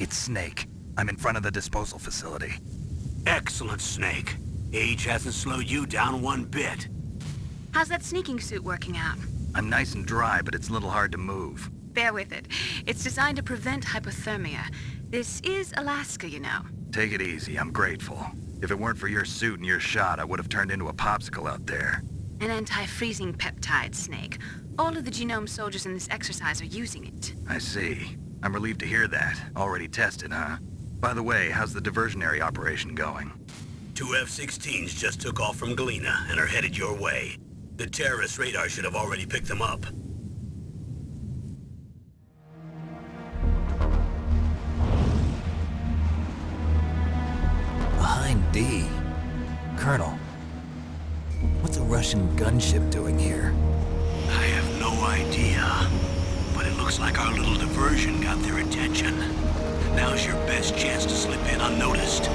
It's Snake. I'm in front of the disposal facility. Excellent, Snake. Age hasn't slowed you down one bit. How's that sneaking suit working out? I'm nice and dry, but it's a little hard to move. Bear with it. It's designed to prevent hypothermia. This is Alaska, you know. Take it easy, I'm grateful. If it weren't for your suit and your shot, I would have turned into a popsicle out there. An anti-freezing peptide, Snake. All of the genome soldiers in this exercise are using it. I see. I'm relieved to hear that. Already tested, huh? By the way, how's the diversionary operation going? 2 F-16s just took off from Galena and are headed your way. The terrorist radar should have already picked them up. Behind D. Colonel, what's a Russian gunship doing here? I have no idea, but it looks like our little diversion got their attention. Now's your best chance to slip in unnoticed.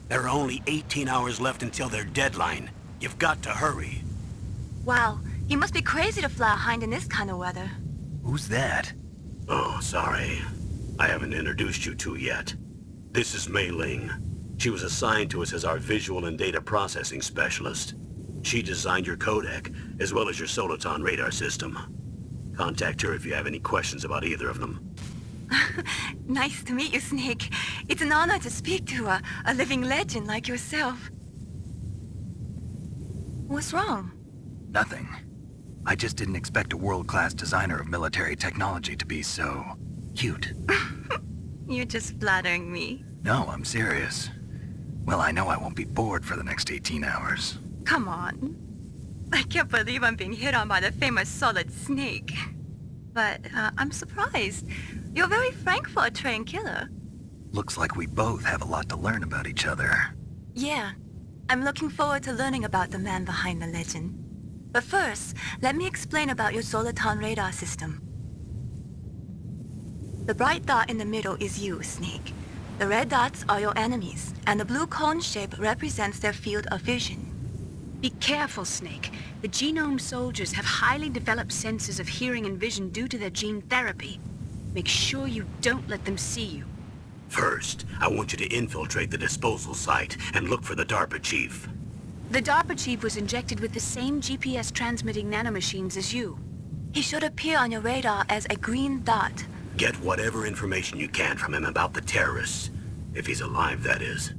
There are only 18 hours left until their deadline. You've got to hurry. Wow, you must be crazy to fly a hind in this kind of weather. Who's that? Oh, sorry. I haven't introduced you to yet. This is Mei Ling. She was assigned to us as our visual and data processing specialist. She designed your codec, as well as your Soliton radar system. Contact her if you have any questions about either of them. Nice to meet you, Snake. It's an honor to speak to a living legend like yourself. What's wrong? Nothing. I just didn't expect a world-class designer of military technology to be so... cute. You're just flattering me. No, I'm serious. Well, I know I won't be bored for the next 18 hours. Come on. I can't believe I'm being hit on by the famous Solid Snake. But I'm surprised. You're very frank for a trained killer. Looks like we both have a lot to learn about each other. Yeah. I'm looking forward to learning about the man behind the legend. But first, let me explain about your Soliton radar system. The bright dot in the middle is you, Snake. The red dots are your enemies, and the blue cone shape represents their field of vision. Be careful, Snake. The genome soldiers have highly developed senses of hearing and vision due to their gene therapy. Make sure you don't let them see you. First, I want you to infiltrate the disposal site and look for the DARPA chief. The DARPA chief was injected with the same GPS transmitting nanomachines as you. He should appear on your radar as a green dot. Get whatever information you can from him about the terrorists. If he's alive, that is.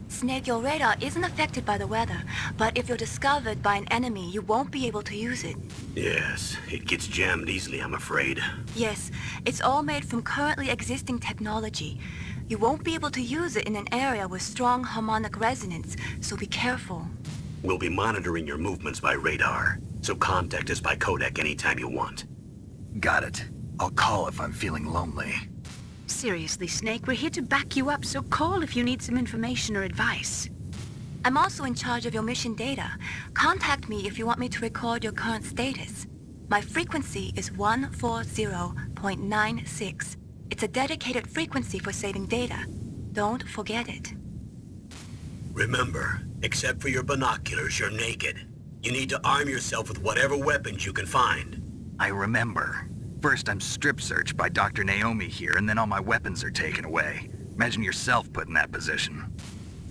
Snake, your radar isn't affected by the weather, but if you're discovered by an enemy, you won't be able to use it. Yes, it gets jammed easily, I'm afraid. Yes, it's all made from currently existing technology. You won't be able to use it in an area with strong harmonic resonance, so be careful. We'll be monitoring your movements by radar, so contact us by codec anytime you want. Got it. I'll call if I'm feeling lonely. Seriously, Snake, we're here to back you up, so call if you need some information or advice. I'm also in charge of your mission data. Contact me if you want me to record your current status. My frequency is 140.96. It's a dedicated frequency for saving data. Don't forget it. Remember, except for your binoculars, you're naked. You need to arm yourself with whatever weapons you can find. I remember. First I'm strip searched by Dr. Naomi here, and then all my weapons are taken away. Imagine yourself put in that position.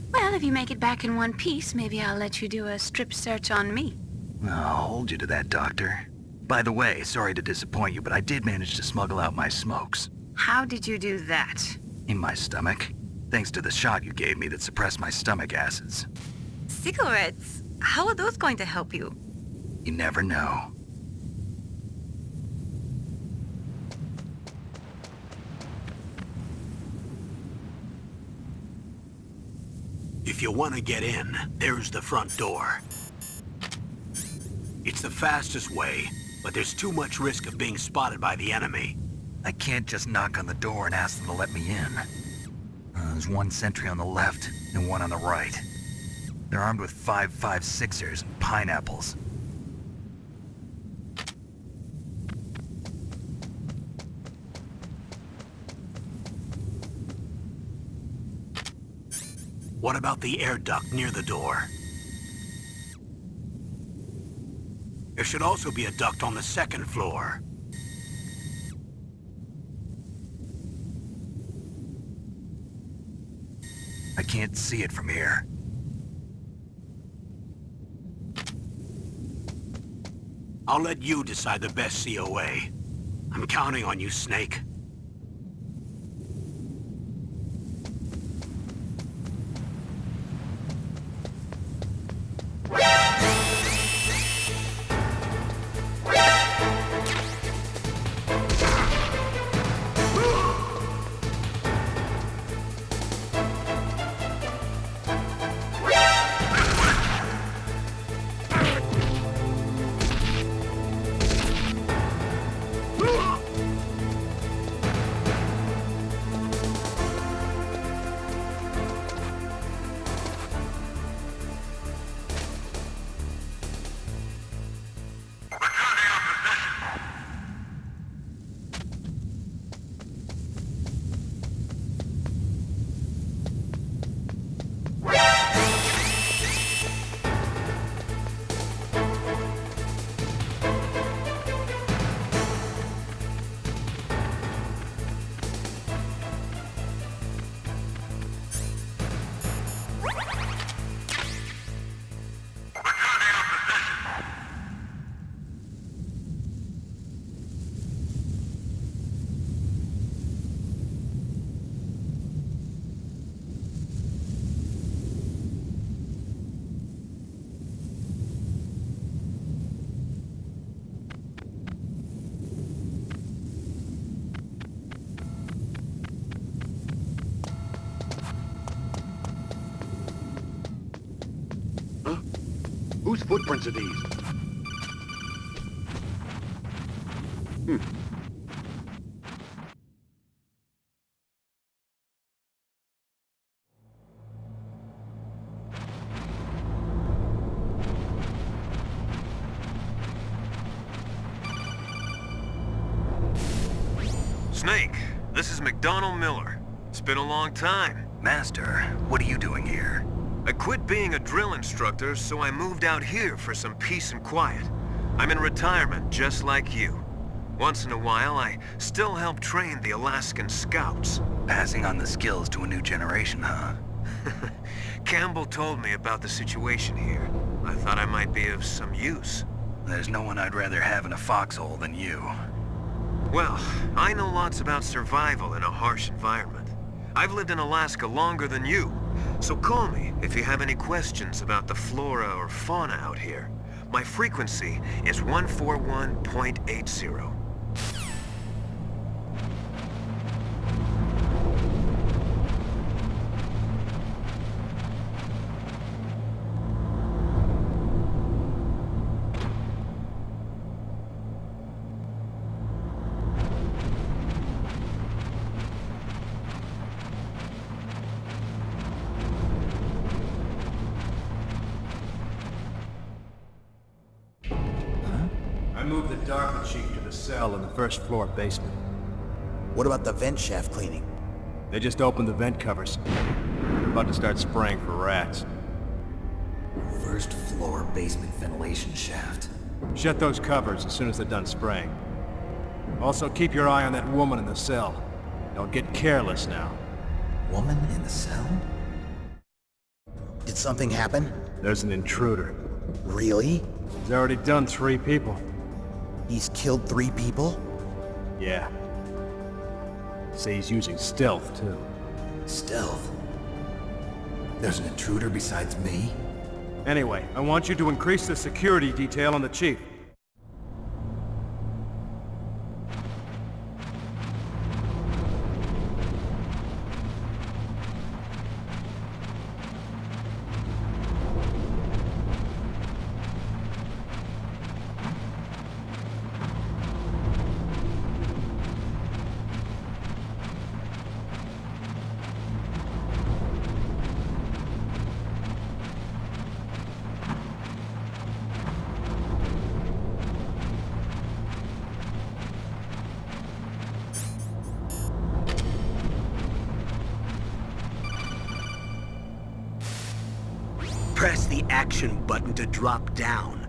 Well, if you make it back in one piece, maybe I'll let you do a strip search on me. I'll hold you to that, Doctor. By the way, sorry to disappoint you, but I did manage to smuggle out my smokes. How did you do that? In my stomach. Thanks to the shot you gave me that suppressed my stomach acids. Cigarettes? How are those going to help you? You never know. If you want to get in, there's the front door. It's the fastest way, but there's too much risk of being spotted by the enemy. I can't just knock on the door and ask them to let me in. There's one sentry on the left and one on the right. They're armed with 5.56ers and pineapples. What about the air duct near the door? There should also be a duct on the second floor. I can't see it from here. I'll let you decide the best COA. I'm counting on you, Snake. Whose footprints are these? Snake, this is McDonald Miller. It's been a long time. Master, what are you doing here? I quit being a drill instructor, so I moved out here for some peace and quiet. I'm in retirement, just like you. Once in a while, I still help train the Alaskan Scouts. Passing on the skills to a new generation, huh? Campbell told me about the situation here. I thought I might be of some use. There's no one I'd rather have in a foxhole than you. Well, I know lots about survival in a harsh environment. I've lived in Alaska longer than you, so call me if you have any questions about the flora or fauna out here. My frequency is 141.80. I moved the Darker Chief to the cell in the first floor basement. What about the vent shaft cleaning? They just opened the vent covers. They're about to start spraying for rats. First floor basement ventilation shaft. Shut those covers as soon as they're done spraying. Also, keep your eye on that woman in the cell. Don't get careless now. Woman in the cell? Did something happen? There's an intruder. Really? He's already done 3 people. He's killed 3 people? Yeah. Say he's using stealth, too. Stealth? There's an intruder besides me? Anyway, I want you to increase the security detail on the Chief. Press the action button to drop down.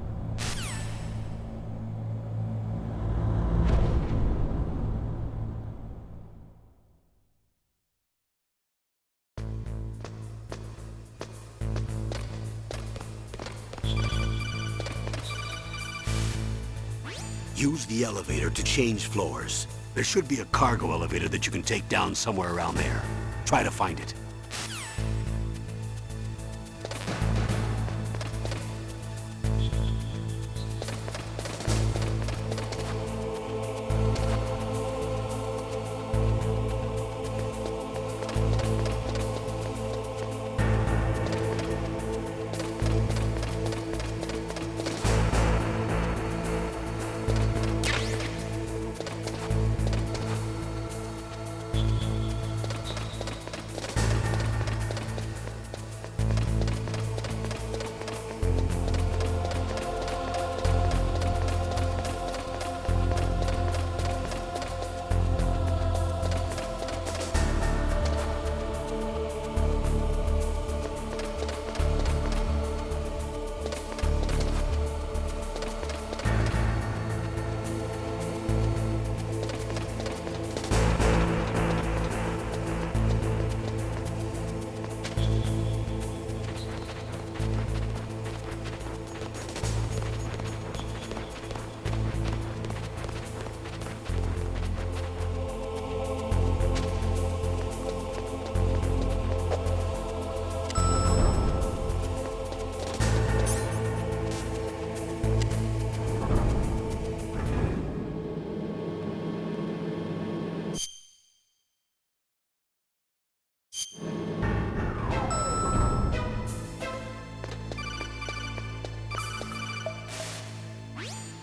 Use the elevator to change floors. There should be a cargo elevator that you can take down somewhere around there. Try to find it.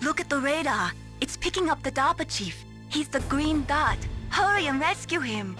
Look at the radar. It's picking up the DARPA chief. He's the green dot. Hurry and rescue him.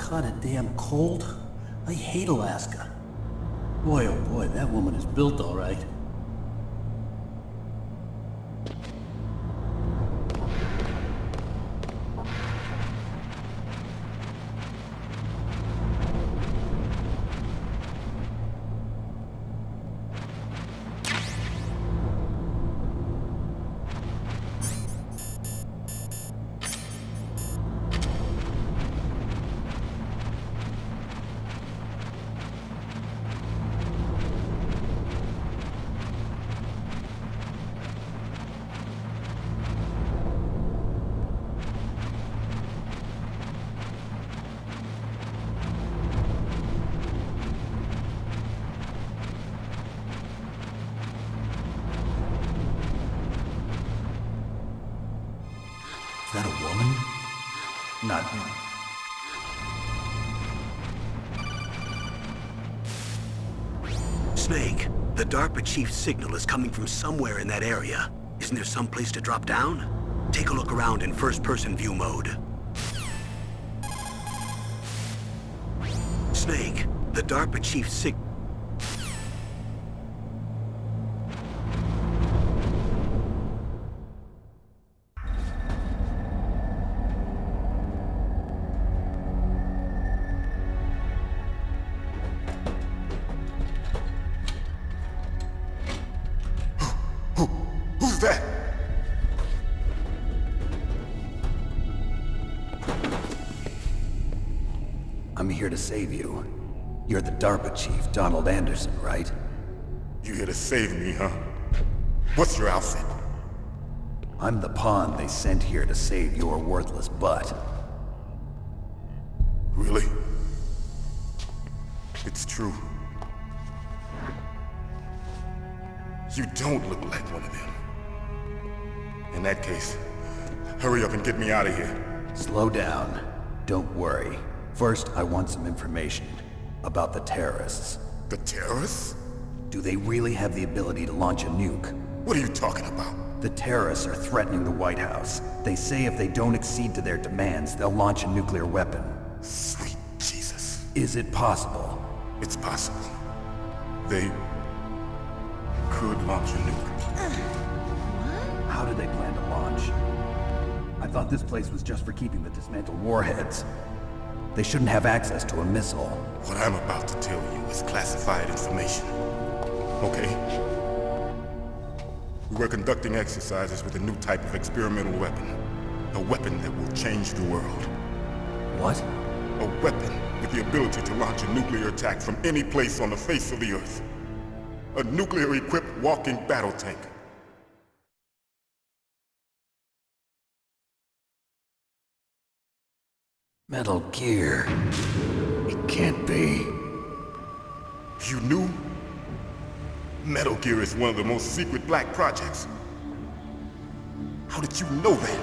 Kinda damn cold. I hate Alaska. Boy, oh boy, that woman is built all right. Is that a woman? Not... Snake, the DARPA chief's signal is coming from somewhere in that area. Isn't there some place to drop down? Take a look around in first-person view mode. Snake, the DARPA chief's signal... Who's that? I'm here to save you. You're the DARPA chief, Donald Anderson, right? You here to save me, huh? What's your outfit? I'm the pawn they sent here to save your worthless butt. Really? It's true. You don't look like one of them. In that case, hurry up and get me out of here. Slow down. Don't worry. First, I want some information about the terrorists. The terrorists? Do they really have the ability to launch a nuke? What are you talking about? The terrorists are threatening the White House. They say if they don't accede to their demands, they'll launch a nuclear weapon. Sweet Jesus. Is it possible? It's possible. They could launch a nuke. How do they plan to launch? I thought this place was just for keeping the dismantled warheads. They shouldn't have access to a missile. What I'm about to tell you is classified information. Okay? We were conducting exercises with a new type of experimental weapon. A weapon that will change the world. What? A weapon with the ability to launch a nuclear attack from any place on the face of the Earth. A nuclear-equipped walking battle tank. Metal Gear. It can't be. You knew? Metal Gear is one of the most secret black projects. How did you know that?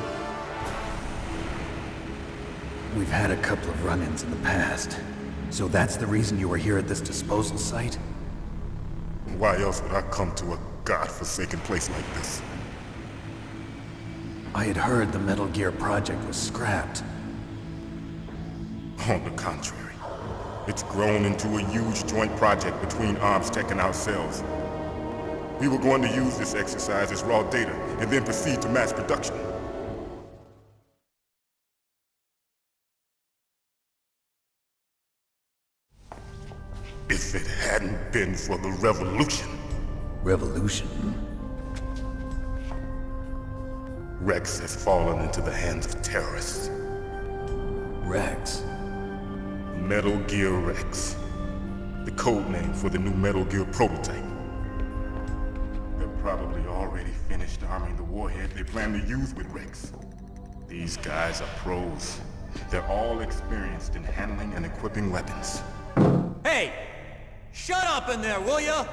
We've had a couple of run-ins in the past. So that's the reason you were here at this disposal site? Why else would I come to a godforsaken place like this? I had heard the Metal Gear project was scrapped. On the contrary, it's grown into a huge joint project between ArmsTech and ourselves. We were going to use this exercise as raw data and then proceed to mass production. If it hadn't been for the revolution. Revolution? Rex has fallen into the hands of terrorists. Rex? Metal Gear Rex. The code name for the new Metal Gear prototype. They're probably already finished arming the warhead they plan to use with Rex. These guys are pros. They're all experienced in handling and equipping weapons. Hey! Shut up in there, will ya?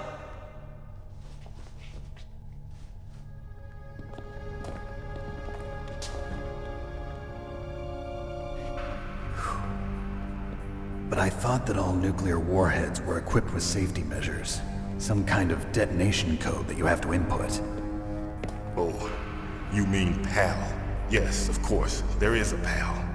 But I thought that all nuclear warheads were equipped with safety measures. Some kind of detonation code that you have to input. Oh, you mean PAL? Yes, of course, there is a PAL.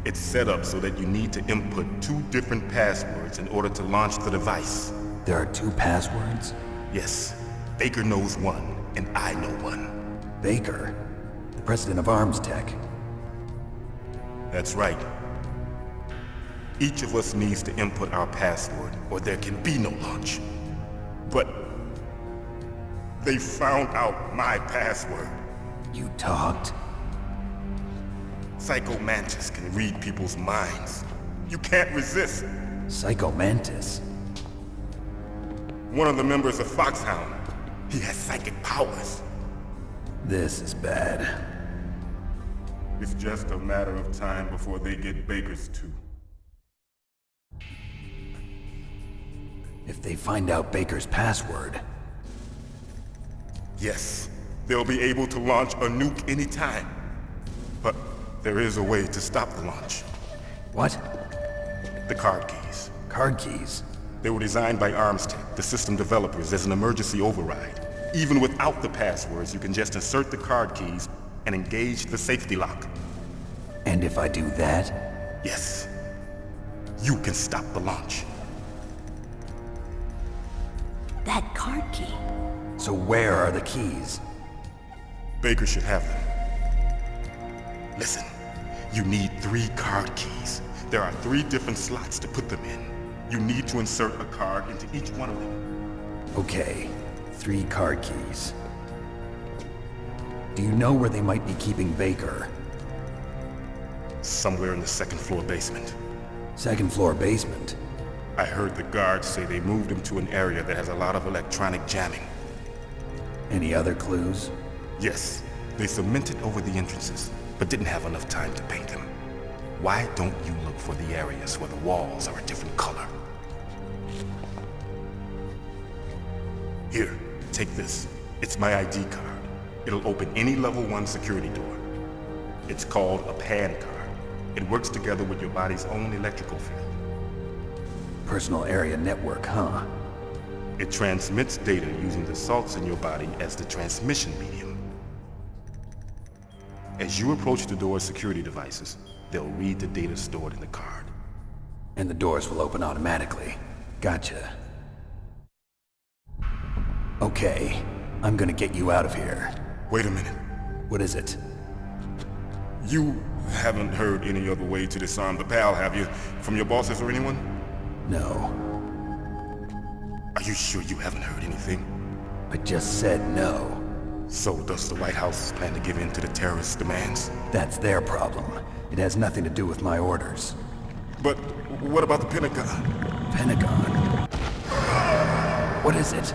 It's set up so that you need to input 2 different passwords in order to launch the device. There are 2 passwords? Yes. Baker knows one, and I know one. Baker? The president of ArmsTech? That's right. Each of us needs to input our password, or there can be no launch. But they found out my password. You talked? Psycho Mantis can read people's minds. You can't resist. Psycho Mantis? One of the members of Foxhound. He has psychic powers. This is bad. It's just a matter of time before they get Baker's too. If they find out Baker's password... Yes, they'll be able to launch a nuke anytime. But there is a way to stop the launch. What? The card keys. Card keys? They were designed by ArmsTech, the system developers, as an emergency override. Even without the passwords, you can just insert the card keys and engage the safety lock. And if I do that? Yes. You can stop the launch. That card key. So where are the keys? Baker should have them. Listen, you need 3 card keys. There are 3 different slots to put them in. You need to insert a card into each one of them. Okay, 3 card keys. Do you know where they might be keeping Baker? Somewhere in the 2nd floor basement. 2nd floor basement? I heard the guards say they moved him to an area that has a lot of electronic jamming. Any other clues? Yes, they cemented over the entrances, but didn't have enough time to paint them. Why don't you look for the areas where the walls are a different color? Here, take this. It's my ID card. It'll open any level 1 security door. It's called a PAN card. It works together with your body's own electrical field. Personal area network, huh? It transmits data using the salts in your body as the transmission medium. As you approach the door's security devices, they'll read the data stored in the card. And the doors will open automatically. Gotcha. Okay, I'm gonna get you out of here. Wait a minute. What is it? You haven't heard any other way to disarm the PAL, have you? From your bosses or anyone? No. Are you sure you haven't heard anything? I just said no. So does the White House plan to give in to the terrorists' demands? That's their problem. It has nothing to do with my orders. But what about the Pentagon? Pentagon? What is it?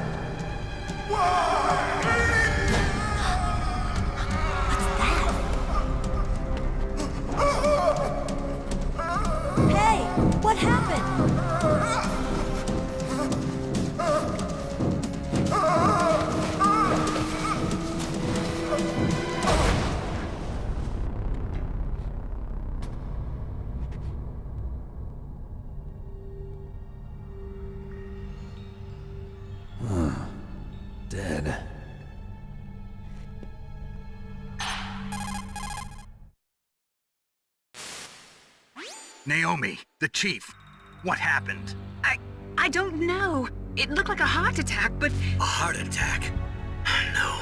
Hey, what happened? Dead. Naomi, the chief. What happened? I don't know. It looked like a heart attack, but... A heart attack? No,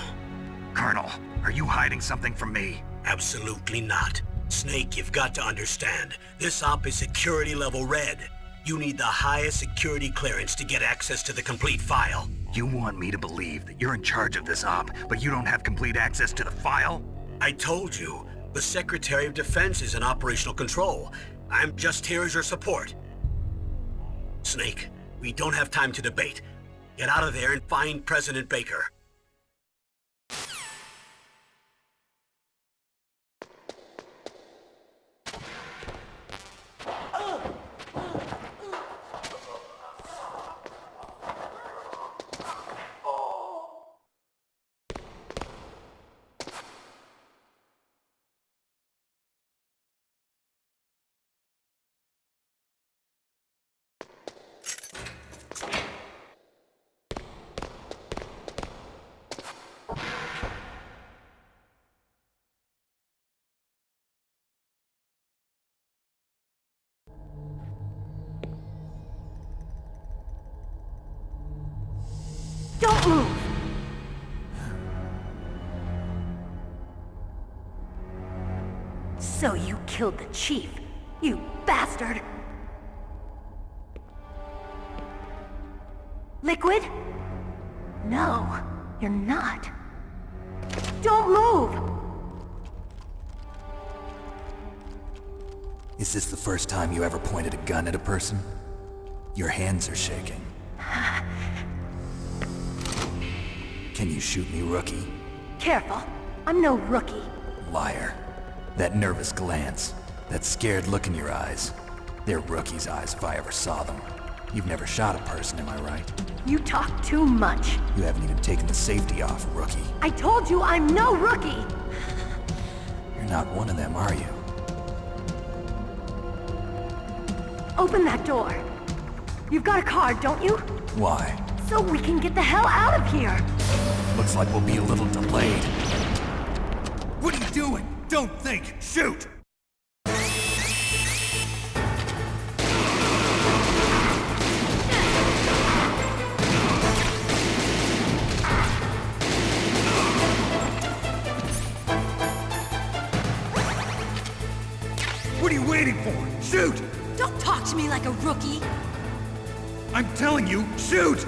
Colonel, are you hiding something from me? absolutely not. Snake, you've got to understand. This op is security level red. You need the highest security clearance to get access to the complete file. You want me to believe that you're in charge of this op, but you don't have complete access to the file? I told you, the Secretary of Defense is in operational control. I'm just here as your support. Snake, we don't have time to debate. Get out of there and find President Baker. Don't move! So you killed the chief, you bastard! Liquid? No, you're not. Don't move! Is this the first time you ever pointed a gun at a person? Your hands are shaking. Can you shoot me, rookie? Careful, I'm no rookie. Liar. That nervous glance, that scared look in your eyes. They're rookie's eyes if I ever saw them. You've never shot a person, am I right? You talk too much. You haven't even taken the safety off, rookie. I told you I'm no rookie! You're not one of them, are you? Open that door. You've got a card, don't you? Why? So we can get the hell out of here! Looks like we'll be a little delayed. What are you doing? Don't think! Shoot! What are you waiting for? Shoot! Don't talk to me like a rookie! I'm telling you, shoot!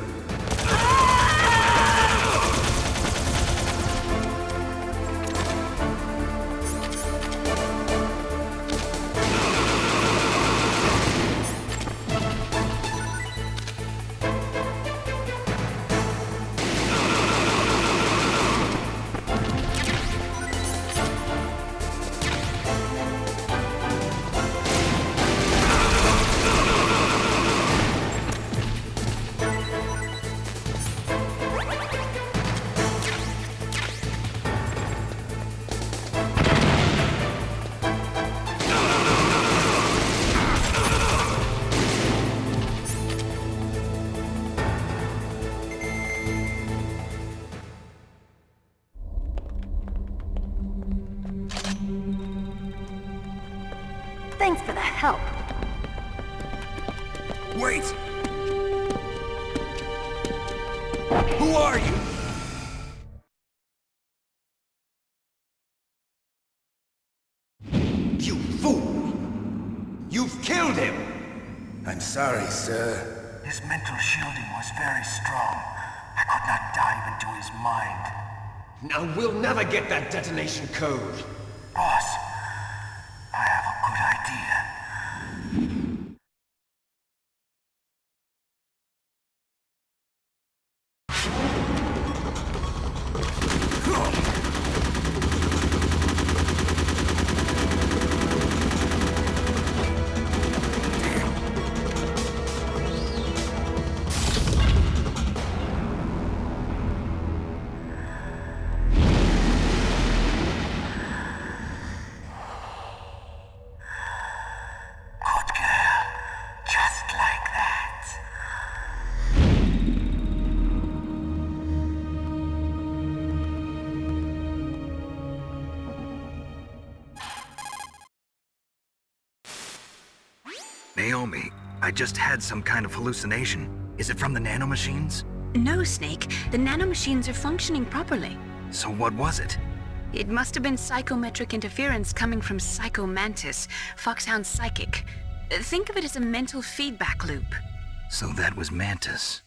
Thanks for the help. Wait! Who are you? You fool! You've killed him! I'm sorry, sir. His mental shielding was very strong. I could not dive into his mind. Now we'll never get that detonation code. Boss, I have a good idea. Naomi, I just had some kind of hallucination. Is it from the nanomachines? No, Snake. The nanomachines are functioning properly. So what was it? It must have been psychometric interference coming from Psycho Mantis, Foxhound's psychic. Think of it as a mental feedback loop. So that was Mantis.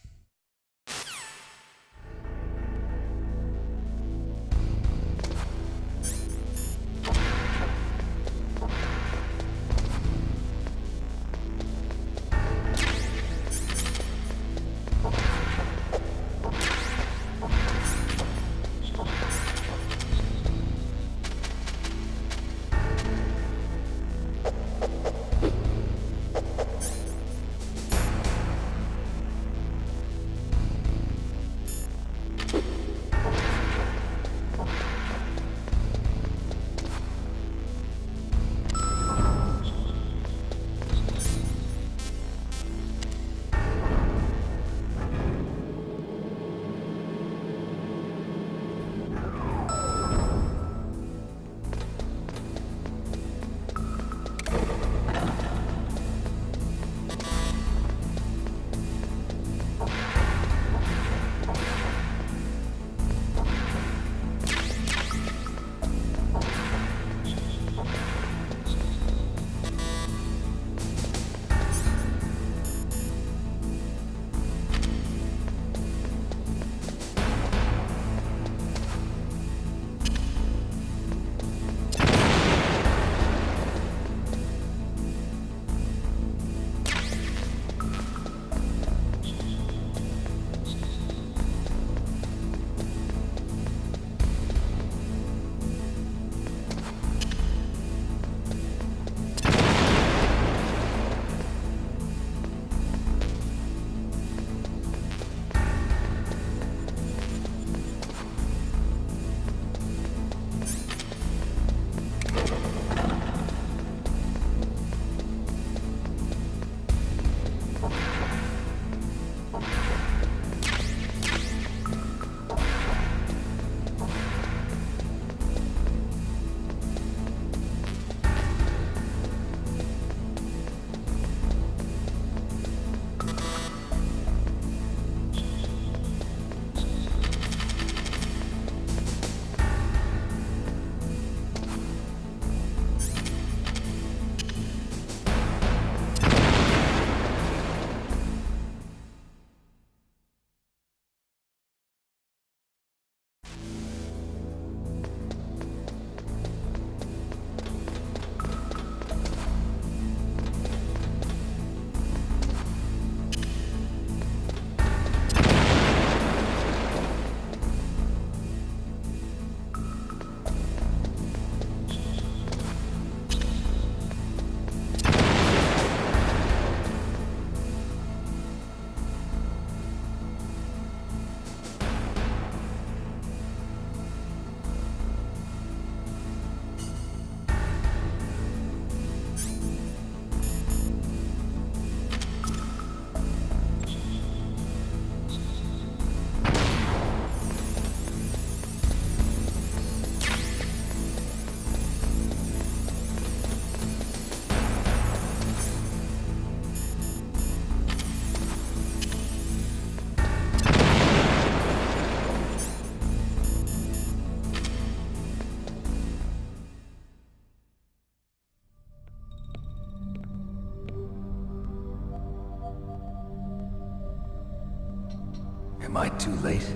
Am I too late?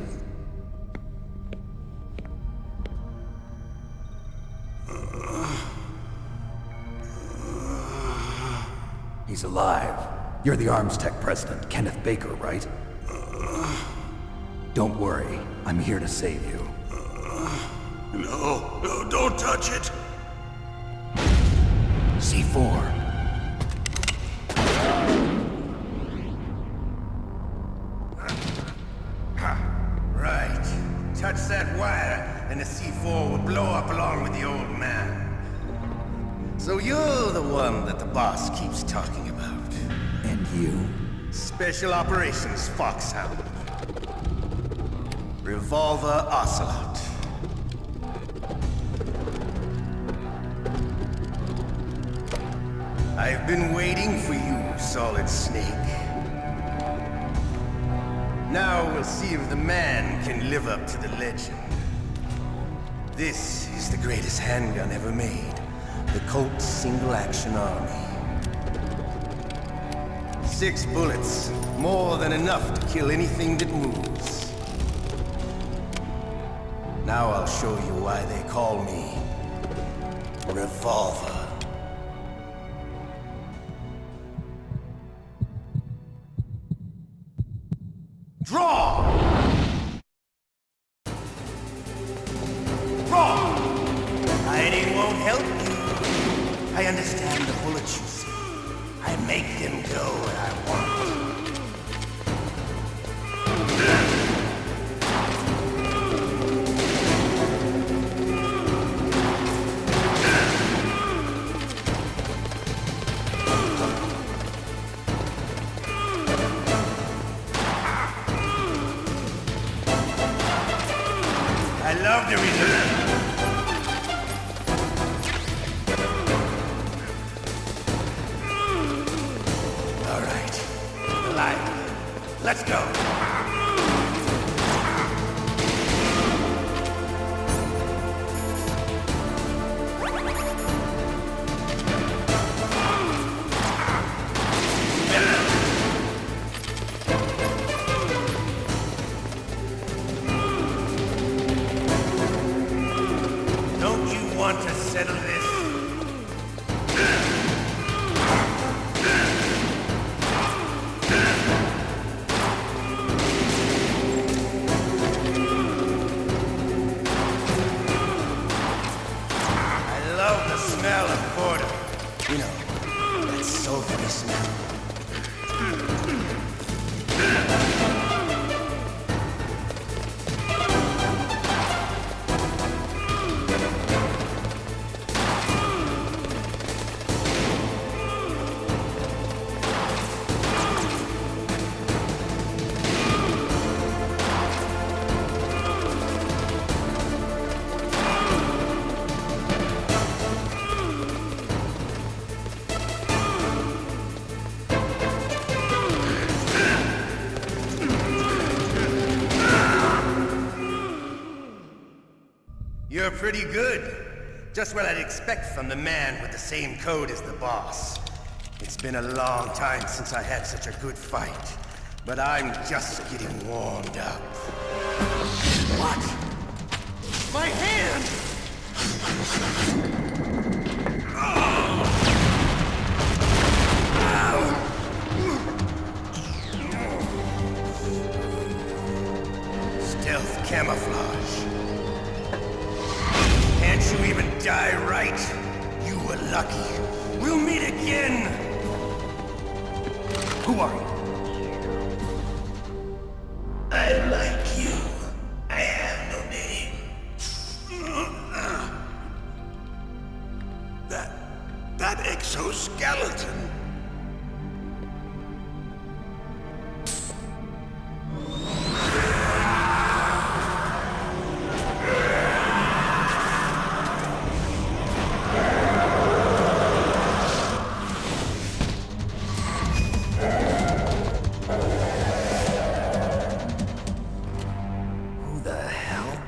He's alive. You're the Arms Tech president, Kenneth Baker, right? Don't worry. I'm here to save you. No, don't touch it! C4. Right. Touch that wire, and the C4 will blow up along with the old man. So you're the one that the boss keeps talking about. And you? Special Operations Foxhound. Revolver Ocelot. I've been waiting for you, Solid Snake. Now we'll see if the man can live up to the legend. This is the greatest handgun ever made. The Colt Single Action Army. 6 bullets, more than enough to kill anything that moves. Now I'll show you why they call me Revolver. Draw! Draw! Hiding won't help you. I understand the bullets you see. I make them go where I want. I love the reason. All right, alive. Let's go. Don't you want to settle this? I love the smell of porter. You know, that sulphurous smell. You're pretty good. Just what I'd expect from the man with the same code as the boss. It's been a long time since I had such a good fight, but I'm just getting warmed up. What? My hand! Stealth camouflage. Can't you even die right? You were lucky. We'll meet again! Who are you? I'm like you. I have no name. That exoskeleton. Who the hell?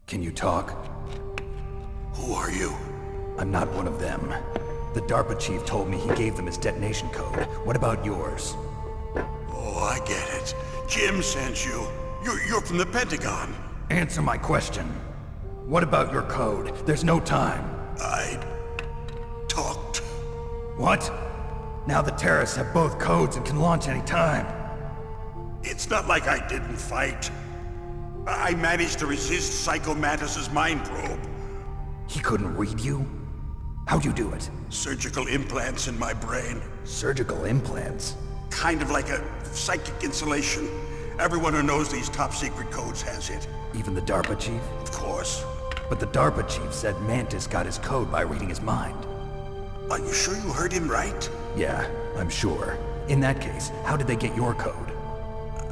Can you talk? Who are you? I'm not one of them. The DARPA chief told me he gave them his detonation code. What about yours? Oh, I get it. Jim sent you. You're from the Pentagon. Answer my question. What about your code? There's no time. I talked. What? Now the terrorists have both codes and can launch any time. It's not like I didn't fight. I managed to resist Psycho Mantis's mind probe. He couldn't read you? How'd you do it? Surgical implants in my brain. Surgical implants? Kind of like a psychic insulation. Everyone who knows these top secret codes has it. Even the DARPA chief? Of course. But the DARPA chief said Mantis got his code by reading his mind. Are you sure you heard him right? Yeah, I'm sure. In that case, how did they get your code?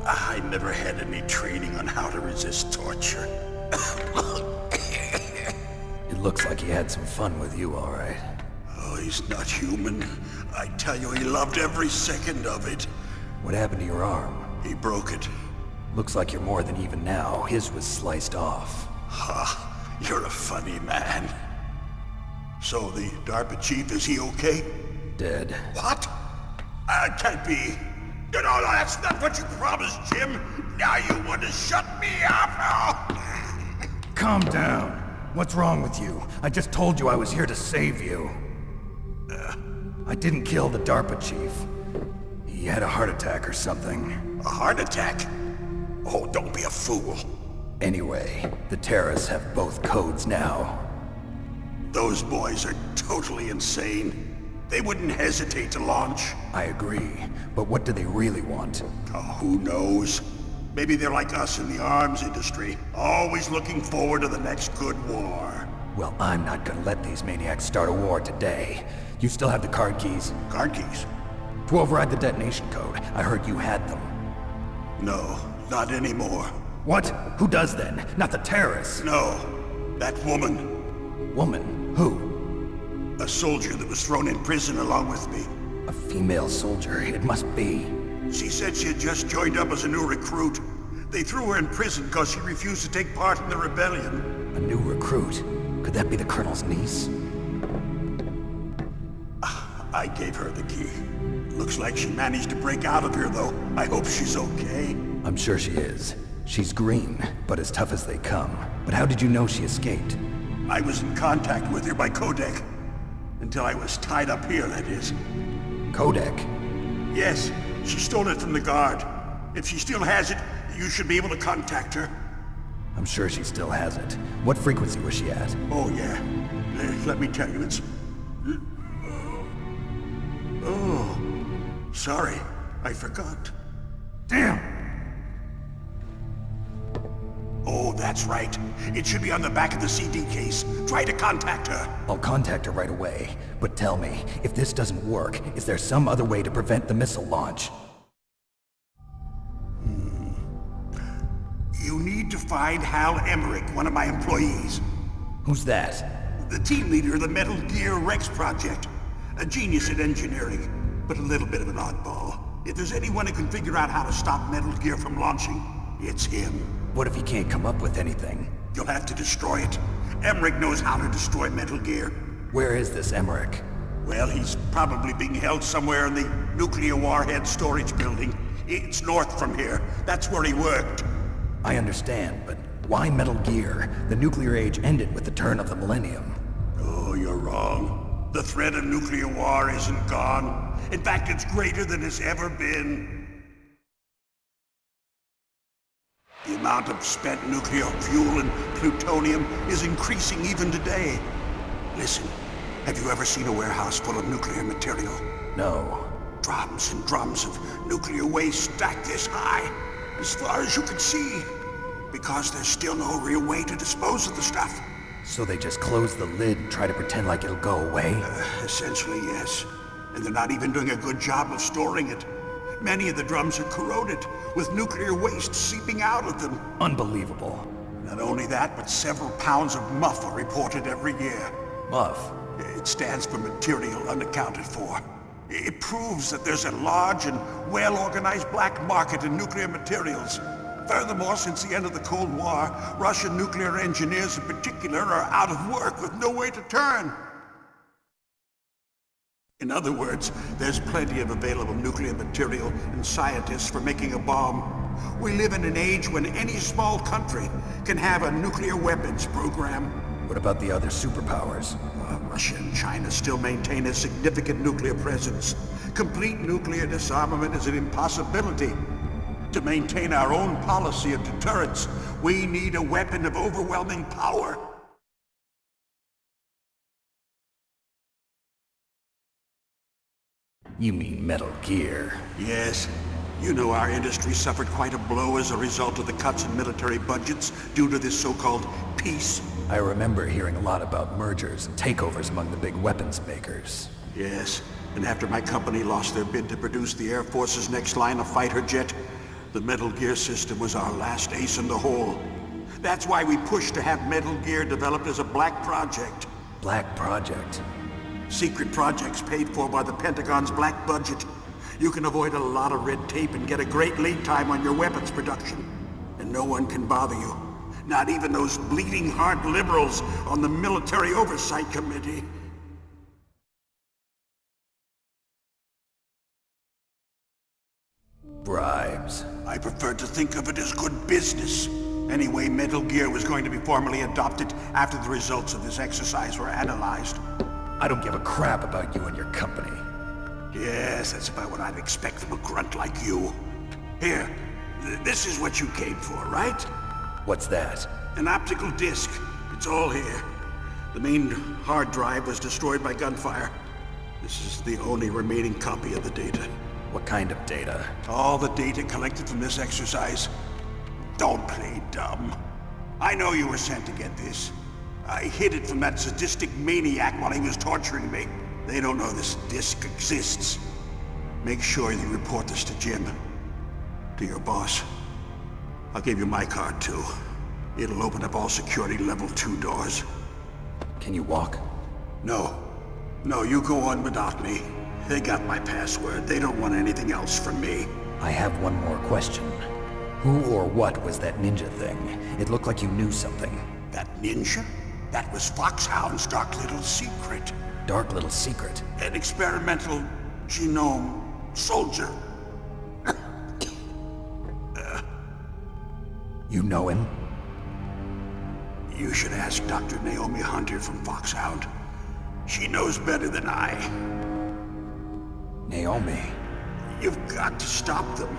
I never had any training on how to resist torture. It looks like he had some fun with you, all right. Oh, he's not human. I tell you, he loved every second of it. What happened to your arm? He broke it. Looks like you're more than even now. His was sliced off. Ha, you're a funny man. So the DARPA chief, is he okay? Dead. What? Can't be. No, that's not what you promised, Jim. Now you want to shut me up? Calm down. What's wrong with you? I just told you I was here to save you. I didn't kill the DARPA chief. He had a heart attack or something. A heart attack? Oh, don't be a fool. Anyway, the terrorists have both codes now. Those boys are totally insane. They wouldn't hesitate to launch. I agree, but what do they really want? Oh, who knows? Maybe they're like us in the arms industry, always looking forward to the next good war. Well, I'm not gonna let these maniacs start a war today. You still have the card keys? Card keys? To override the detonation code. I heard you had them. No, not anymore. What? Who does then? Not the terrorists? No, that woman. Woman? Who? A soldier that was thrown in prison along with me. A female soldier, it must be. She said she had just joined up as a new recruit. They threw her in prison because she refused to take part in the rebellion. A new recruit? Could that be the Colonel's niece? I gave her the key. Looks like she managed to break out of here, though. I hope she's okay. I'm sure she is. She's green, but as tough as they come. But how did you know she escaped? I was in contact with her by codec. Until I was tied up here, that is. Codec? Yes, she stole it from the guard. If she still has it, you should be able to contact her. I'm sure she still has it. What frequency was she at? Oh, yeah. Let me tell you, it's... Oh, sorry. I forgot. Damn! Oh, that's right. It should be on the back of the CD case. Try to contact her. I'll contact her right away. But tell me, if this doesn't work, is there some other way to prevent the missile launch? You need to find Hal Emmerich, one of my employees. Who's that? The team leader of the Metal Gear Rex project. A genius at engineering, but a little bit of an oddball. If there's anyone who can figure out how to stop Metal Gear from launching, it's him. What if he can't come up with anything? You'll have to destroy it. Emmerich knows how to destroy Metal Gear. Where is this Emmerich? Well, he's probably being held somewhere in the nuclear warhead storage building. It's north from here. That's where he worked. I understand, but why Metal Gear? The nuclear age ended with the turn of the millennium. Oh, you're wrong. The threat of nuclear war isn't gone. In fact, it's greater than it's ever been. The amount of spent nuclear fuel and plutonium is increasing even today. Listen, have you ever seen a warehouse full of nuclear material? No. Drums and drums of nuclear waste stacked this high, as far as you can see, because there's still no real way to dispose of the stuff. So they just close the lid and try to pretend like it'll go away? Essentially, yes. And they're not even doing a good job of storing it. Many of the drums are corroded, with nuclear waste seeping out of them. Unbelievable. Not only that, but several pounds of MUF are reported every year. MUF? It stands for material unaccounted for. It proves that there's a large and well-organized black market in nuclear materials. Furthermore, since the end of the Cold War, Russian nuclear engineers in particular are out of work with no way to turn. In other words, there's plenty of available nuclear material and scientists for making a bomb. We live in an age when any small country can have a nuclear weapons program. What about the other superpowers? Russia and China still maintain a significant nuclear presence. Complete nuclear disarmament is an impossibility. To maintain our own policy of deterrence, we need a weapon of overwhelming power. You mean Metal Gear? Yes. You know our industry suffered quite a blow as a result of the cuts in military budgets due to this so-called peace. I remember hearing a lot about mergers and takeovers among the big weapons makers. Yes, and after my company lost their bid to produce the Air Force's next line of fighter jet, the Metal Gear system was our last ace in the hole. That's why we pushed to have Metal Gear developed as a black project. Black project? Secret projects paid for by the Pentagon's black budget. You can avoid a lot of red tape and get a great lead time on your weapons production. And no one can bother you. Not even those bleeding heart liberals on the Military Oversight Committee. Bribes. I prefer to think of it as good business. Anyway, Metal Gear was going to be formally adopted after the results of this exercise were analyzed. I don't give a crap about you and your company. Yes, that's about what I'd expect from a grunt like you. Here, this is what you came for, right? What's that? An optical disc. It's all here. The main hard drive was destroyed by gunfire. This is the only remaining copy of the data. What kind of data? All the data collected from this exercise. Don't play dumb. I know you were sent to get this. I hid it from that sadistic maniac while he was torturing me. They don't know this disc exists. Make sure you report this to Jim. To your boss. I'll give you my card too. It'll open up all security level 2 doors. Can you walk? No. No, you go on without me. They got my password. They don't want anything else from me. I have one more question. Who or what was that ninja thing? It looked like you knew something. That ninja? That was Foxhound's dark little secret. Dark little secret? An experimental genome soldier. You know him? You should ask Dr. Naomi Hunter from Foxhound. She knows better than I. Naomi? You've got to stop them.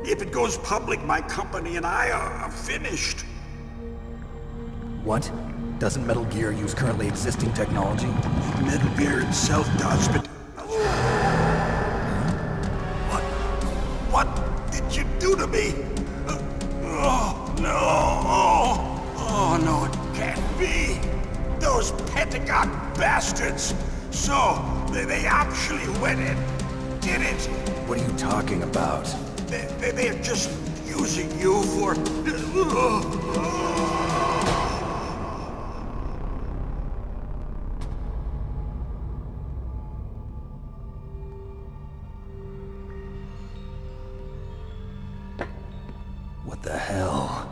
If it goes public, my company and I are finished. What? Doesn't Metal Gear use currently existing technology? Metal Gear itself does, but... What did you do to me? Oh, no. Oh, no, it can't be. Those Pentagon bastards. So, they actually went and did it. What are you talking about? They're just using you for... What the hell?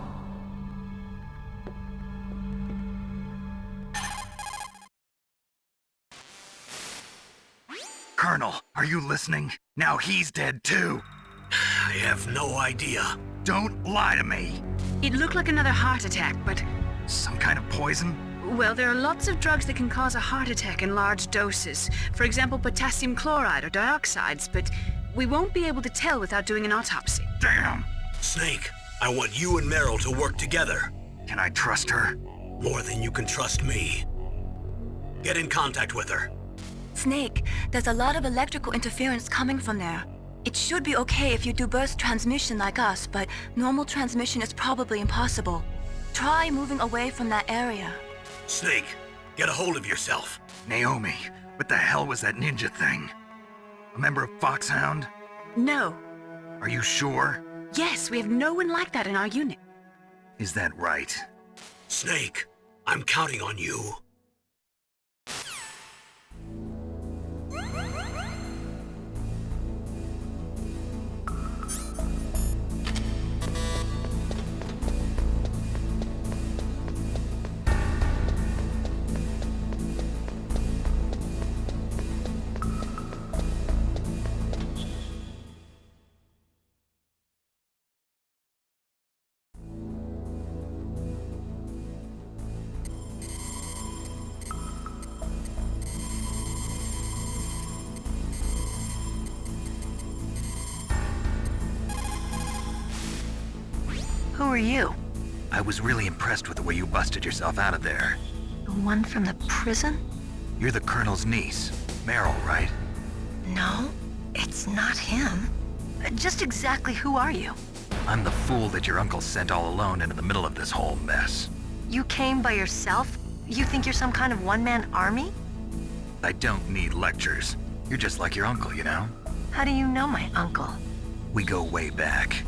Colonel, are you listening? Now he's dead too. I have no idea. Don't lie to me. It looked like another heart attack, but... Some kind of poison? Well, there are lots of drugs that can cause a heart attack in large doses. For example, potassium chloride or dioxides, but we won't be able to tell without doing an autopsy. Damn! Snake, I want you and Meryl to work together. Can I trust her? More than you can trust me. Get in contact with her. Snake, there's a lot of electrical interference coming from there. It should be okay if you do burst transmission like us, but normal transmission is probably impossible. Try moving away from that area. Snake, get a hold of yourself. Naomi, what the hell was that ninja thing? A member of Foxhound? No. Are you sure? Yes, we have no one like that in our unit. Is that right? Snake, I'm counting on you. Who are you? I was really impressed with the way you busted yourself out of there. The one from the prison? You're the Colonel's niece, Meryl, right? No, it's not him. Just exactly who are you? I'm the fool that your uncle sent all alone into the middle of this whole mess. You came by yourself? You think you're some kind of one-man army? I don't need lectures. You're just like your uncle, you know? How do you know my uncle? We go way back.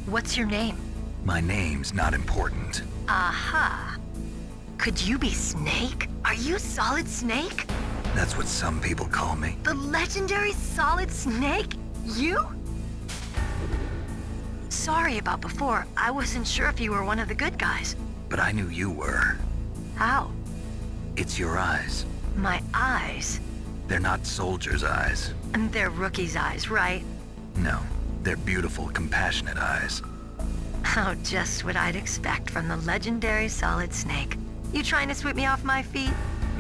What's your name? My name's not important. Aha. Could you be Snake? Are you Solid Snake? That's what some people call me. The legendary Solid Snake? You? Sorry about before. I wasn't sure if you were one of the good guys. But I knew you were. How? It's your eyes. My eyes? They're not soldiers' eyes. And they're rookies' eyes, right? No, they're beautiful, compassionate eyes. Oh, just what I'd expect from the legendary Solid Snake. You trying to sweep me off my feet?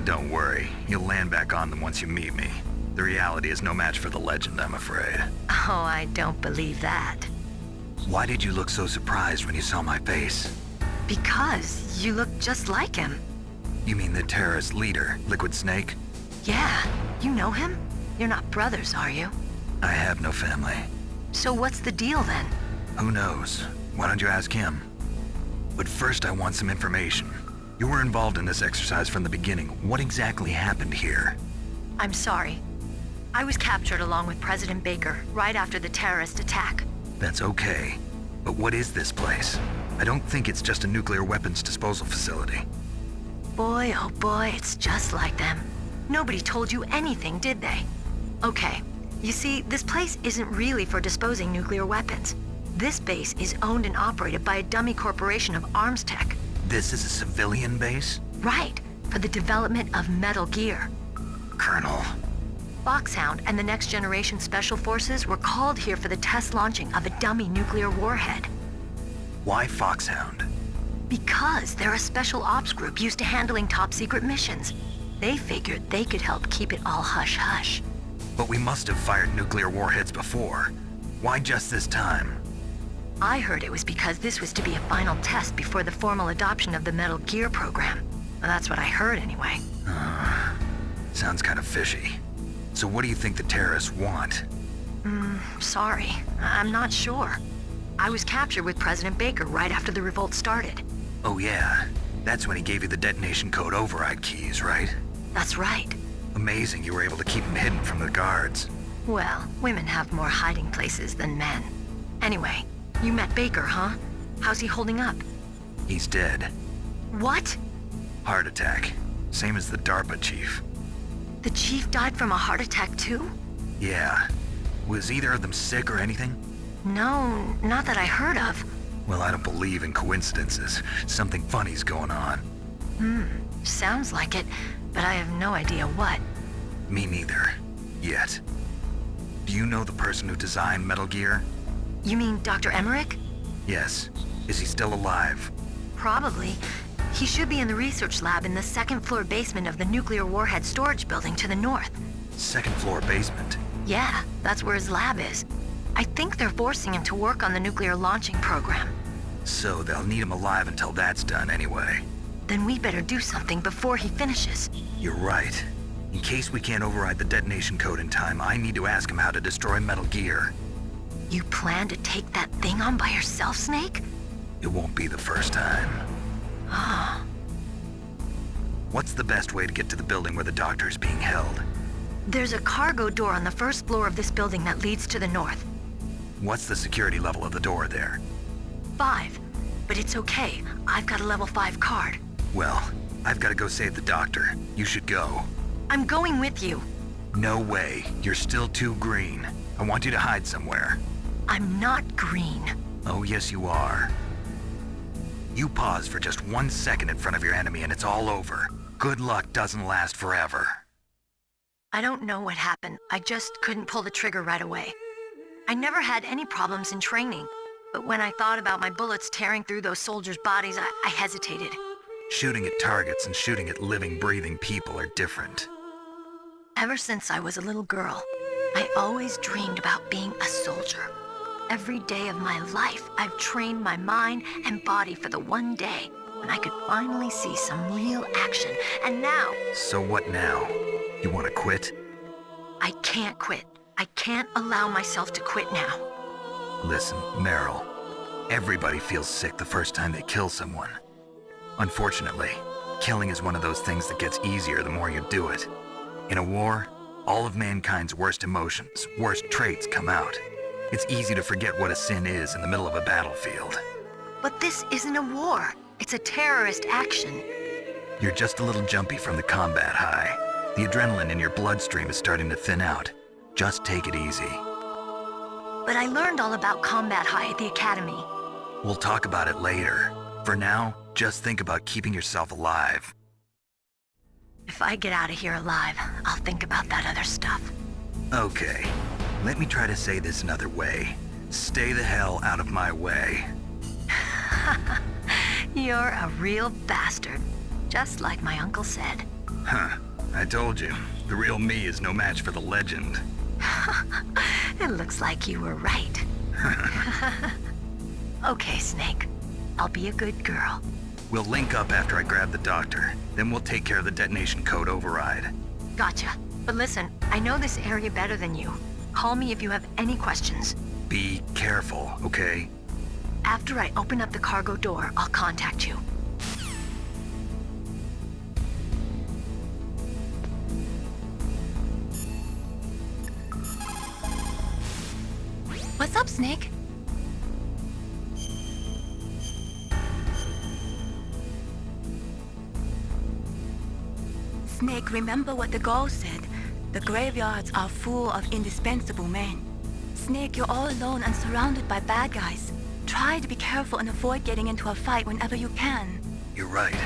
Don't worry, you'll land back on them once you meet me. The reality is no match for the legend, I'm afraid. Oh, I don't believe that. Why did you look so surprised when you saw my face? Because you look just like him. You mean the terrorist leader, Liquid Snake? Yeah, you know him? You're not brothers, are you? I have no family. So what's the deal then? Who knows? Why don't you ask him? But first I want some information. You were involved in this exercise from the beginning. What exactly happened here? I'm sorry. I was captured along with President Baker right after the terrorist attack. That's okay. But what is this place? I don't think it's just a nuclear weapons disposal facility. Boy, oh boy, it's just like them. Nobody told you anything, did they? Okay, you see, this place isn't really for disposing nuclear weapons. This base is owned and operated by a dummy corporation of arms tech. This is a civilian base? Right, for the development of Metal Gear. Colonel. Foxhound and the Next Generation Special Forces were called here for the test launching of a dummy nuclear warhead. Why Foxhound? Because they're a special ops group used to handling top-secret missions. They figured they could help keep it all hush-hush. But we must have fired nuclear warheads before. Why just this time? I heard it was because this was to be a final test before the formal adoption of the Metal Gear program. Well, that's what I heard anyway. Sounds kind of fishy. So what do you think the terrorists want? Sorry. I'm not sure. I was captured with President Baker right after the revolt started. Oh yeah, that's when he gave you the detonation code override keys, right? That's right. Amazing you were able to keep them hidden from the guards. Well, women have more hiding places than men. Anyway, you met Baker, huh? How's he holding up? He's dead. What? Heart attack. Same as the DARPA chief. The chief died from a heart attack too? Yeah. Was either of them sick or anything? No, not that I heard of. Well, I don't believe in coincidences. Something funny's going on. Sounds like it, but I have no idea what. Me neither. Yet. Do you know the person who designed Metal Gear? You mean Dr. Emmerich? Yes. Is he still alive? Probably. He should be in the research lab in the second-floor basement of the nuclear warhead storage building to the north. Second-floor basement? Yeah, that's where his lab is. I think they're forcing him to work on the nuclear launching program. So they'll need him alive until that's done anyway. Then we better do something before he finishes. You're right. In case we can't override the detonation code in time, I need to ask him how to destroy Metal Gear. You plan to take that thing on by yourself, Snake? It won't be the first time. What's the best way to get to the building where the doctor is being held? There's a cargo door on the first floor of this building that leads to the north. What's the security level of the door there? 5. But it's okay. I've got a level 5 card. Well, I've got to go save the doctor. You should go. I'm going with you. No way. You're still too green. I want you to hide somewhere. I'm not green. Oh, yes you are. You pause for just 1 second in front of your enemy and it's all over. Good luck doesn't last forever. I don't know what happened. I just couldn't pull the trigger right away. I never had any problems in training, but when I thought about my bullets tearing through those soldiers' bodies, I hesitated. Shooting at targets and shooting at living, breathing people are different. Ever since I was a little girl, I always dreamed about being a soldier. Every day of my life, I've trained my mind and body for the one day when I could finally see some real action. And now... So what now? You want to quit? I can't quit. I can't allow myself to quit now. Listen, Meryl. Everybody feels sick the first time they kill someone. Unfortunately, killing is one of those things that gets easier the more you do it. In a war, all of mankind's worst emotions, worst traits come out. It's easy to forget what a sin is in the middle of a battlefield. But this isn't a war. It's a terrorist action. You're just a little jumpy from the combat high. The adrenaline in your bloodstream is starting to thin out. Just take it easy. But I learned all about combat high at the academy. We'll talk about it later. For now, just think about keeping yourself alive. If I get out of here alive, I'll think about that other stuff. Okay. Let me try to say this another way. Stay the hell out of my way. You're a real bastard. Just like my uncle said. Huh. I told you. The real me is no match for the legend. It looks like you were right. Okay, Snake. I'll be a good girl. We'll link up after I grab the doctor. Then we'll take care of the detonation code override. Gotcha. But listen, I know this area better than you. Call me if you have any questions. Be careful, okay? After I open up the cargo door, I'll contact you. What's up, Snake? Snake, remember what the Gaul said. The graveyards are full of indispensable men. Snake, you're all alone and surrounded by bad guys. Try to be careful and avoid getting into a fight whenever you can. You're right.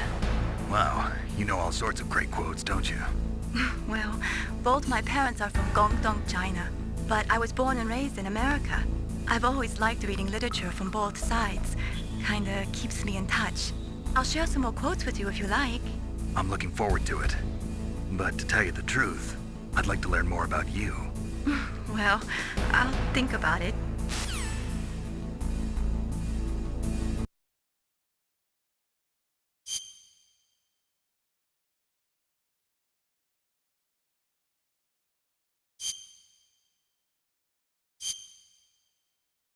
Wow, you know all sorts of great quotes, don't you? Well, both my parents are from Guangdong, China. But I was born and raised in America. I've always liked reading literature from both sides. Kinda keeps me in touch. I'll share some more quotes with you if you like. I'm looking forward to it. But to tell you the truth, I'd like to learn more about you. Well, I'll think about it.